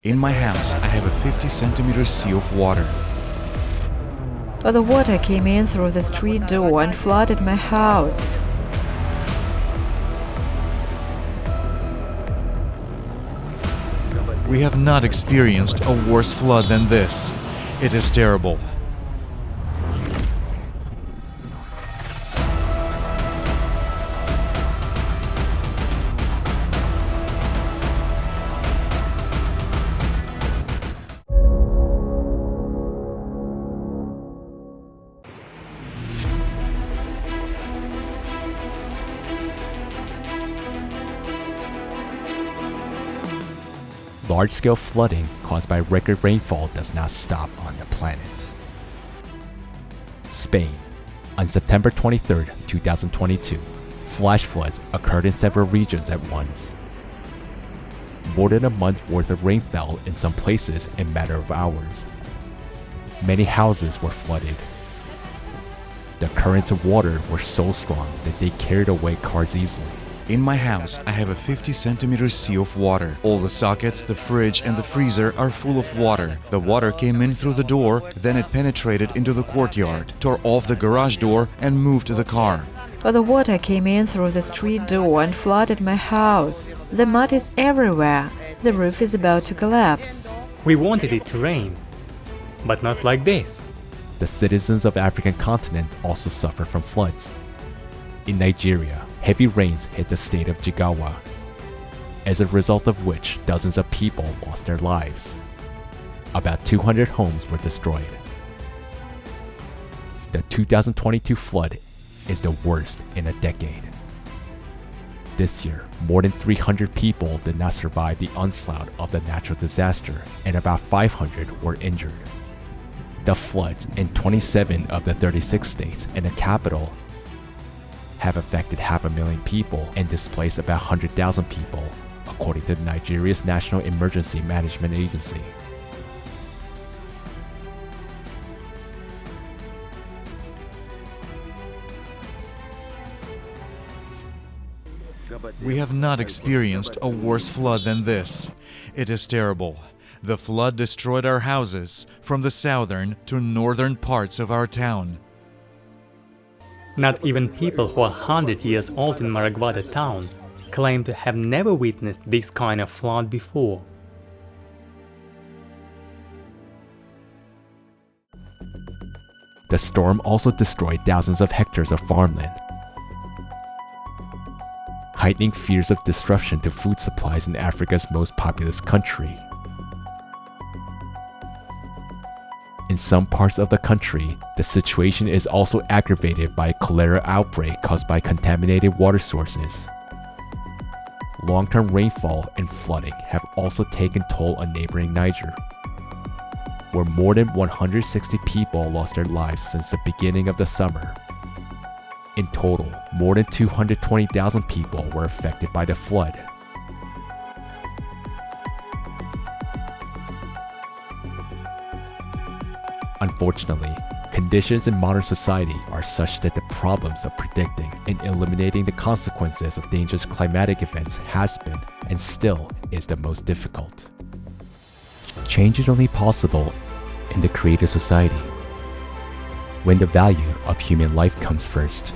In my house, I have a 50-centimeter sea of water. But the water came in through the street door and flooded my house. We have not experienced a worse flood than this. It is terrible. Large-scale flooding caused by record rainfall does not stop on the planet. Spain. On September 23, 2022, flash floods occurred in several regions at once. More than a month worth of rain fell in some places in a matter of hours. Many houses were flooded. The currents of water were so strong that they carried away cars easily. In my house, I have a 50-centimeter sea of water. All the sockets, the fridge, and the freezer are full of water. The water came in through the door, then it penetrated into the courtyard, tore off the garage door, and moved the car. But the water came in through the street door and flooded my house. The mud is everywhere. The roof is about to collapse. We wanted it to rain, but not like this. The citizens of the African continent also suffer from floods. In Nigeria, heavy rains hit the state of Jigawa, as a result of which dozens of people lost their lives. About 200 homes were destroyed. The 2022 flood is the worst in a decade. This year, more than 300 people did not survive the onslaught of the natural disaster, and about 500 were injured. The floods in 27 of the 36 states and the capital have affected 500,000 people and displaced about 100,000 people, according to Nigeria's National Emergency Management Agency. We have not experienced a worse flood than this. It is terrible. The flood destroyed our houses from the southern to northern parts of our town. Not even people who are 100 years old in Maragwada town claim to have never witnessed this kind of flood before. The storm also destroyed thousands of hectares of farmland, heightening fears of disruption to food supplies in Africa's most populous country. In some parts of the country, the situation is also aggravated by a cholera outbreak caused by contaminated water sources. Long-term rainfall and flooding have also taken toll on neighboring Niger, where more than 160 people lost their lives since the beginning of the summer. In total, more than 220,000 people were affected by the flood. Unfortunately, conditions in modern society are such that the problems of predicting and eliminating the consequences of dangerous climatic events has been and still is the most difficult. Change is only possible in the creative society, when the value of human life comes first.